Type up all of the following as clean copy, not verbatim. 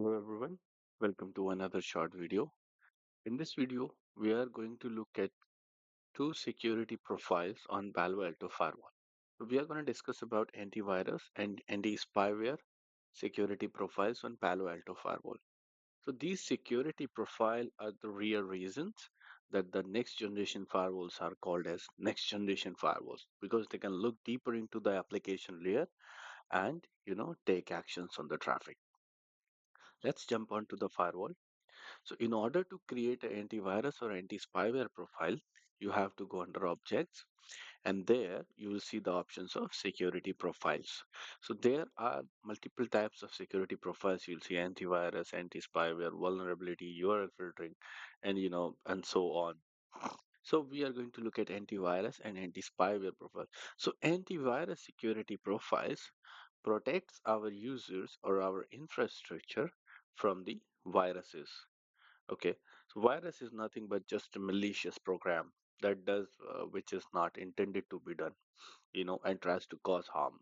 Hello everyone, welcome to another short video. In this video, we are going to look at two security profiles on Palo Alto firewall. We are going to discuss about antivirus and anti-spyware security profiles on Palo Alto firewall. So these security profile are the real reasons that the next generation firewalls are called as next generation firewalls because they can look deeper into the application layer and take actions on the traffic. Let's jump onto the firewall. So in order to create an antivirus or anti-spyware profile, you have to go under objects and there you will see the options of security profiles. So there are multiple types of security profiles. You'll see antivirus, anti-spyware, vulnerability, URL filtering, and and so on. So we are going to look at antivirus and anti-spyware profile. So antivirus security profiles protects our users or our infrastructure from the viruses. Okay, so virus is nothing but just a malicious program that does which is not intended to be done, and tries to cause harm.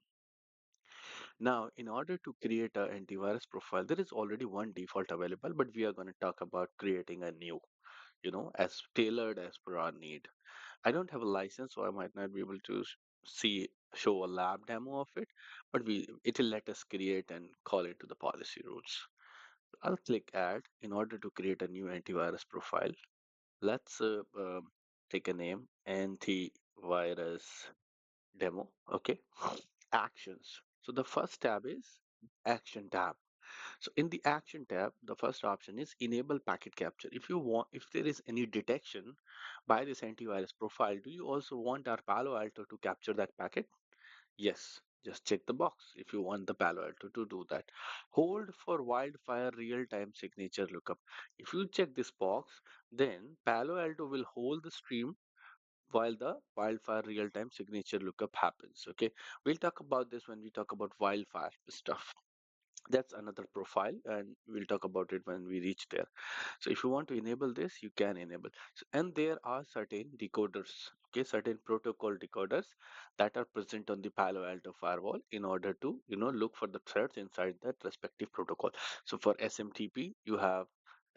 Now, in order to create an antivirus profile, there is already one default available, but we are going to talk about creating a new, as tailored as per our need. I don't have a license, so I might not be able to show a lab demo of it, but it will let us create and call it to the policy rules. I'll click add in order to create a new antivirus profile. Let's take a name antivirus demo. Okay. Actions. So the first tab is action tab. So in the action tab, the first option is enable packet capture. If there is any detection by this antivirus profile, do you also want our Palo Alto to capture that packet? Yes, just check the box if you want the Palo Alto to do that. Hold for wildfire real-time signature lookup. If you check this box, then Palo Alto will hold the stream while the wildfire real-time signature lookup happens. Okay, we'll talk about this when we talk about wildfire stuff. That's another profile, and we'll talk about it when we reach there. So if you want to enable this, you can enable. So, and there are certain decoders, okay, certain protocol decoders that are present on the Palo Alto firewall in order to, look for the threats inside that respective protocol. So for SMTP, you have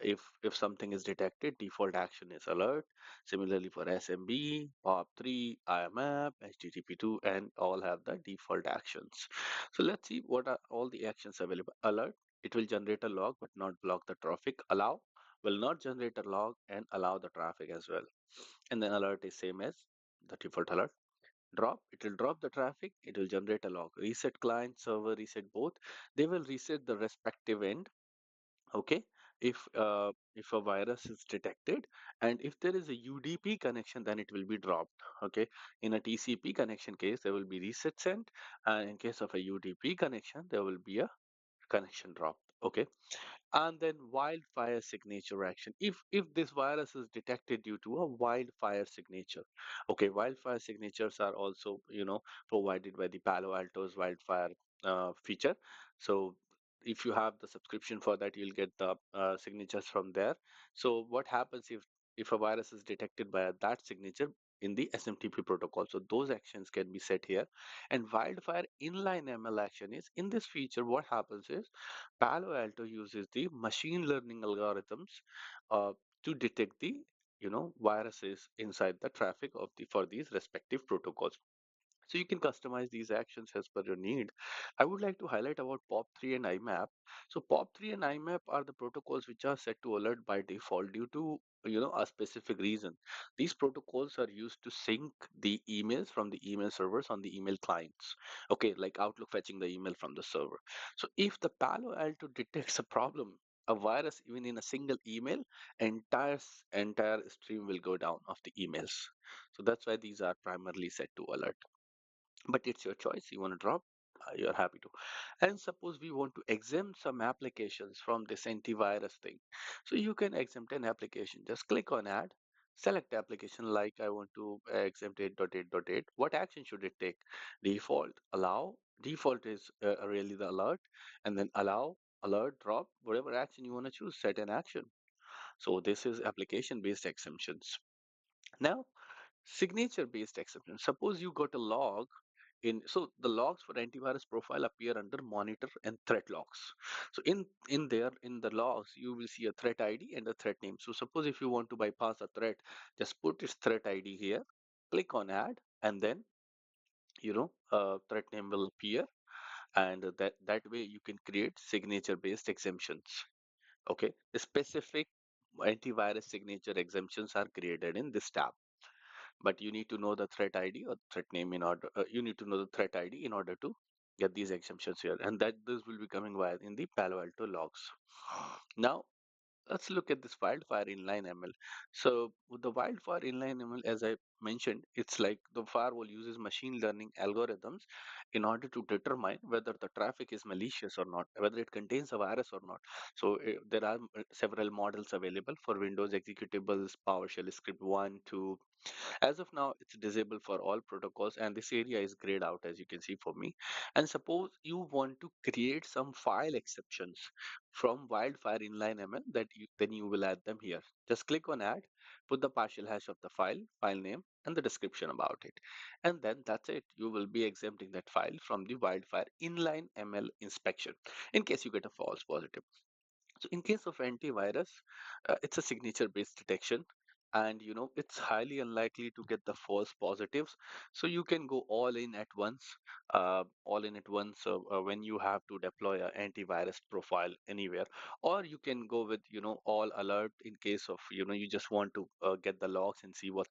if something is detected, default action is alert. Similarly for SMB, POP3, IMAP, HTTP2, and all have the default actions. So let's see what are all the actions available. Alert, it will generate a log but not block the traffic. Allow will not generate a log and allow the traffic as well. And then alert is same as the default alert. Drop, it will drop the traffic, it will generate a log. Reset client, server, reset both. They will reset the respective end. Okay, if a virus is detected and if there is a UDP connection, then it will be dropped. Okay, in a TCP connection case, there will be reset sent, and in case of a UDP connection, there will be a connection drop. Okay, and then wildfire signature action if this virus is detected due to a wildfire signature. Okay, wildfire signatures are also provided by the Palo Alto's wildfire feature. So if you have the subscription for that, you'll get the signatures from there. So what happens if a virus is detected by that signature in the SMTP protocol? So those actions can be set here. And wildfire inline ML action is in this feature. What happens is Palo Alto uses the machine learning algorithms uh, to detect the viruses inside the traffic of the for these respective protocols. So you can customize these actions as per your need. I would like to highlight about POP3 and IMAP. So POP3 and IMAP are the protocols which are set to alert by default due to a specific reason. These protocols are used to sync the emails from the email servers on the email clients. Okay, like Outlook fetching the email from the server. So if the Palo Alto detects a problem, a virus even in a single email, entire stream will go down of the emails. So that's why these are primarily set to alert, but it's your choice. You want to drop, you're happy to. And suppose we want to exempt some applications from this antivirus thing, so you can exempt an application. Just click on add, select application, like I want to exempt 8.8.8. What action should it take? Default, allow. Default is really the alert, and then allow, alert, drop, whatever action you want to choose, set an action. So this is application based exemptions. Now signature based exception. Suppose you got a log so the logs for antivirus profile appear under monitor and threat logs. So in there, in the logs, you will see a threat ID and a threat name. So suppose if you want to bypass a threat, just put its threat ID here, click on add, and then threat name will appear, and that way you can create signature based exemptions. Okay, the specific antivirus signature exemptions are created in this tab, but you need to know the threat ID or threat name in order. You need to know the threat ID in order to get these exemptions here, and that this will be coming via in the Palo Alto logs. Now let's look at this wildfire inline ML. So with the wildfire inline ML, as I mentioned, it's like the firewall uses machine learning algorithms in order to determine whether the traffic is malicious or not, whether it contains a virus or not. So there are several models available for Windows executables, PowerShell script 1, 2. As of now, it's disabled for all protocols, and this area is grayed out as you can see for me. And suppose you want to create some file exceptions from Wildfire inline ML, then you will add them here. Just click on add, put the partial hash of the file name, and the description about it. And then that's it. You will be exempting that file from the Wildfire inline ML inspection in case you get a false positive. So in case of antivirus, it's a signature-based detection, and it's highly unlikely to get the false positives. So you can go all in at once when you have to deploy an antivirus profile anywhere, or you can go with all alert in case of you just want to get the logs and see what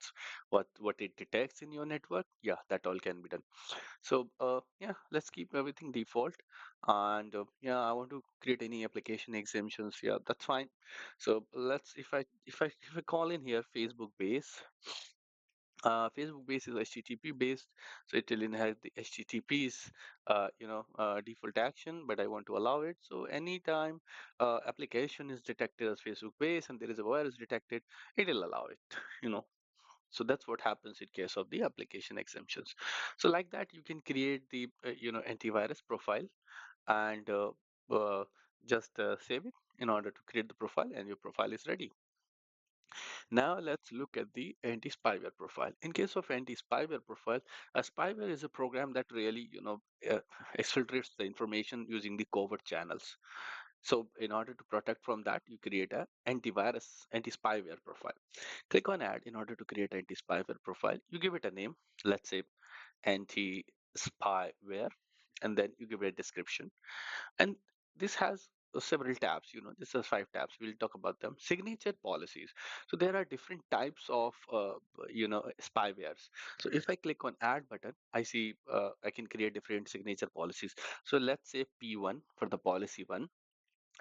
it detects in your network. Yeah, that all can be done. So yeah, let's keep everything default. And yeah, I want to create any application exemptions. Yeah, that's fine. So let's if I call in here Facebook base. Facebook base is HTTP based, so it will inherit the HTTP's default action, but I want to allow it. So anytime application is detected as Facebook base and there is a virus detected, it will allow it. You know, so that's what happens in case of the application exemptions. So like that, you can create the antivirus profile and just save it in order to create the profile, and your profile is ready. Now let's look at the anti-spyware profile. In case of anti-spyware profile, a spyware is a program that really uh, exfiltrates the information using the covert channels. So in order to protect from that, you create a anti-spyware profile. Click on add in order to create anti-spyware profile. You give it a name, let's say anti-spyware, and then you give it a description. And this has several tabs. This has 5 tabs. We'll talk about them. Signature policies. So there are different types of spywares. So if I click on add button, I see I can create different signature policies. So let's say P1 for the policy one,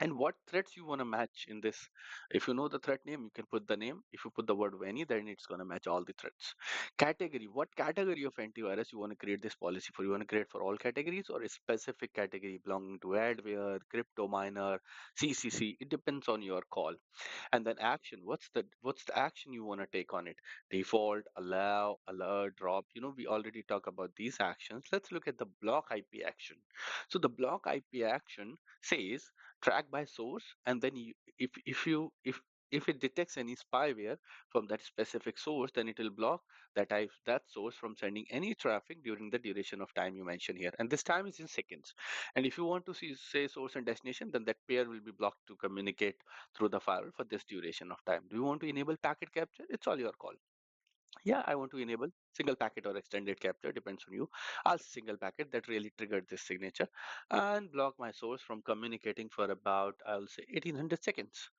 and what threats you want to match in this. If you know the threat name, you can put the name. If you put the word any, then it's going to match all the threats. Category, what category of antivirus you want to create this policy for? You want to create for all categories or a specific category belonging to adware, crypto miner, CCC? It depends on your call. And then action, what's the action you want to take on it? Default, allow, alert, drop. We already talk about these actions. Let's look at the block IP action. So the block IP action says track by source, and then if it detects any spyware from that specific source, then it will block that source from sending any traffic during the duration of time you mention here, and this time is in seconds. And if you want to say source and destination, then that pair will be blocked to communicate through the firewall for this duration of time. Do you want to enable packet capture? It's all your call. Yeah, I want to enable single packet or extended capture, depends on you. I'll single packet that really triggered this signature, and block my source from communicating for about, I'll say, 1800 seconds.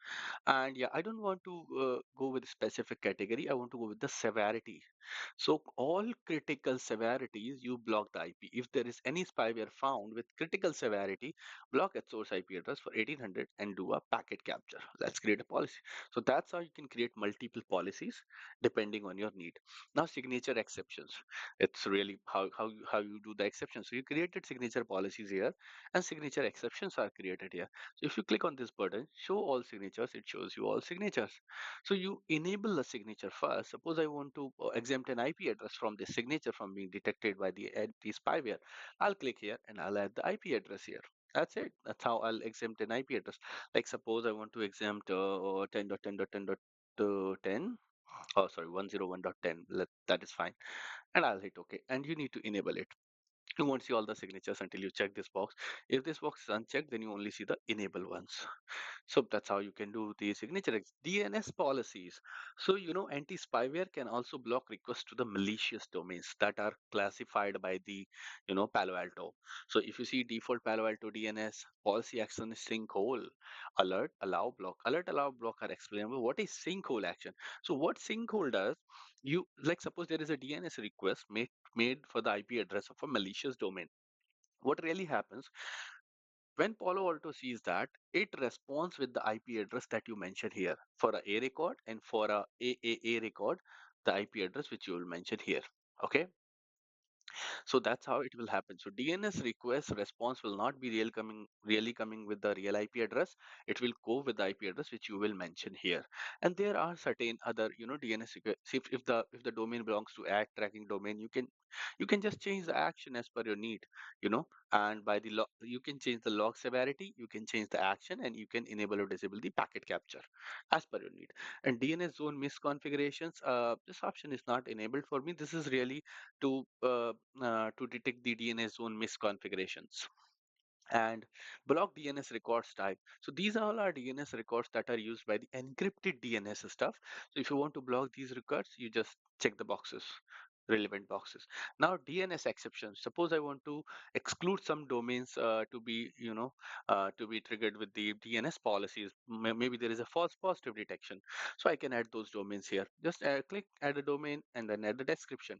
And yeah, I don't want to go with a specific category. I want to go with the severity. So all critical severities, you block the IP. If there is any spyware found with critical severity, block its source IP address for 1800 and do a packet capture. Let's create a policy. So that's how you can create multiple policies depending on your need. Now signature exceptions. It's really how you do the exceptions. So you created signature policies here, and signature exceptions are created here. So if you click on this button, show all signatures, it shows you all signatures. So you enable the signature first. Suppose I want to exempt an IP address from this signature from being detected by the spyware. I'll click here and I'll add the IP address here. That's it. That's how I'll exempt an IP address. Like suppose I want to exempt 10.10.10.10. Oh, sorry, 101.10. That is fine. And I'll hit OK. And you need to enable it. You won't see all the signatures until you check this box. If this box is unchecked, then you only see the enable ones. So that's how you can do the signature DNS policies. So, anti-spyware can also block requests to the malicious domains that are classified by the, Palo Alto. So if you see default Palo Alto DNS policy action is sinkhole, alert, allow, block are explainable. What is sinkhole action? So what sinkhole does, you like suppose there is a DNS request made for the IP address of a malicious domain. What really happens when Palo Alto sees that, it responds with the IP address that you mentioned here for a record, and for a AAA record, the IP address which you will mention here. Okay, so that's how it will happen. So DNS request response will not be really coming with the real IP address. It will go with the IP address which you will mention here. And there are certain other, DNS request. If the domain belongs to ad tracking domain, you can just change the action as per your need, and by the log, you can change the log severity, you can change the action, and you can enable or disable the packet capture as per your need. And DNS zone misconfigurations, this option is not enabled for me. This is really to detect the DNS zone misconfigurations and block DNS records type. So these all are DNS records that are used by the encrypted DNS stuff. So if you want to block these records, you just check the boxes, relevant boxes. Now DNS exceptions. Suppose I want to exclude some domains to be triggered with the DNS policies. Maybe there is a false positive detection. So I can add those domains here. Just click add a domain and then add the description.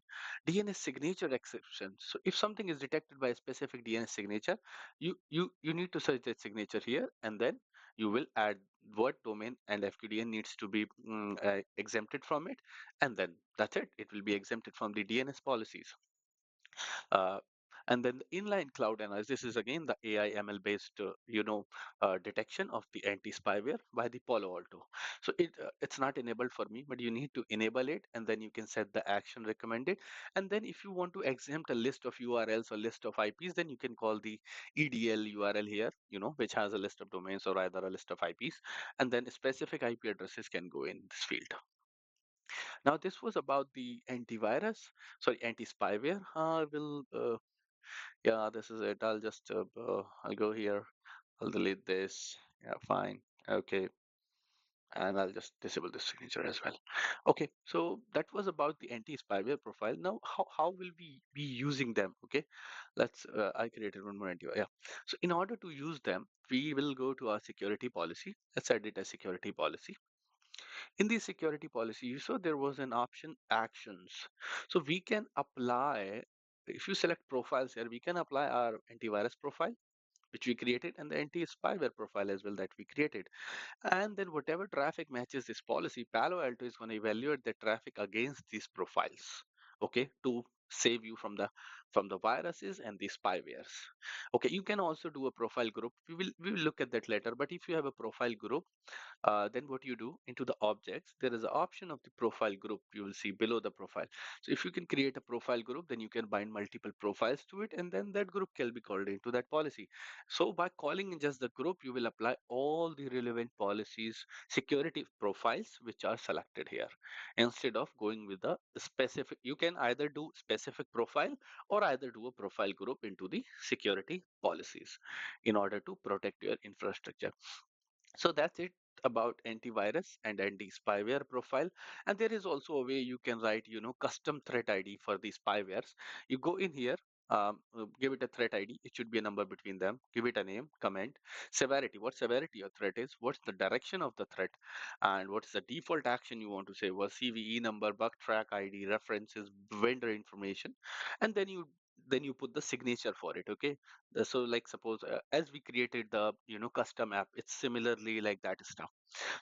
DNS signature exceptions. So if something is detected by a specific DNS signature, you need to search that signature here, and then you will add what domain and FQDN needs to be exempted from it, and then that's it. It will be exempted from the DNS policies. uh, and then the inline cloud analysis, this is again the AI ML based detection of the anti-spyware by the Palo Alto. So it's not enabled for me, but you need to enable it, and then you can set the action recommended. And then if you want to exempt a list of URLs or list of IPs, then you can call the EDL URL here, which has a list of domains or either a list of IPs, and then specific IP addresses can go in this field. Now this was about the anti-spyware. Will Yeah, this is it. I'll go here. I'll delete this. Yeah, fine. Okay, and I'll just disable this signature as well. Okay, so that was about the anti-spyware profile. Now, how will we be using them? Okay, I created one more anti. Yeah. So in order to use them, we will go to our security policy. Let's add it as security policy. In the security policy, you saw there was an option actions. So we can apply, if you select profiles here, we can apply our antivirus profile, which we created, and the anti-spyware profile as well that we created. And then whatever traffic matches this policy, Palo Alto is going to evaluate the traffic against these profiles, okay, to save you from the viruses and the spywares. Okay, you can also do a profile group. We will look at that later. But if you have a profile group, then what you do into the objects, there is an option of the profile group you will see below the profile. So if you can create a profile group, then you can bind multiple profiles to it, and then that group can be called into that policy. So by calling in just the group, you will apply all the relevant policies, security profiles which are selected here. Instead of going with the specific, you can either do specific profile or either do a profile group into the security policies in order to protect your infrastructure. So that's it about antivirus and anti-spyware profile. And there is also a way you can write, custom threat ID for the spywares. You go in here, give it a threat ID. It should be a number between them. Give it a name, comment, severity. What severity your threat is? What's the direction of the threat? And what's the default action you want to say? Was CVE number, bug track ID, references, vendor information, and then you put the signature for it. Okay, so like suppose as we created the custom app, it's similarly like that stuff.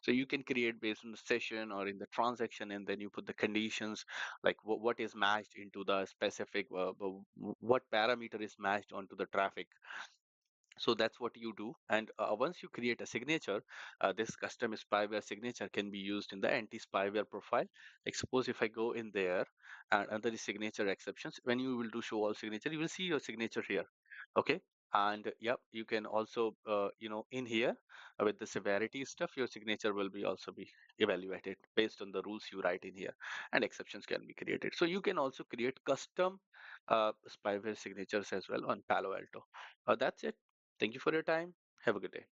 So you can create based on the session or in the transaction, and then you put the conditions, like what is matched into the specific what parameter is matched onto the traffic. So that's what you do. And once you create a signature, this custom spyware signature can be used in the anti-spyware profile. Like suppose if I go in there and under the signature exceptions, when you will do show all signature, you will see your signature here. Okay, And yep, you can also in here, with the severity stuff, your signature will be also be evaluated based on the rules you write in here, and exceptions can be created. So you can also create custom spyware signatures as well on Palo Alto. That's it. Thank you for your time. Have a good day.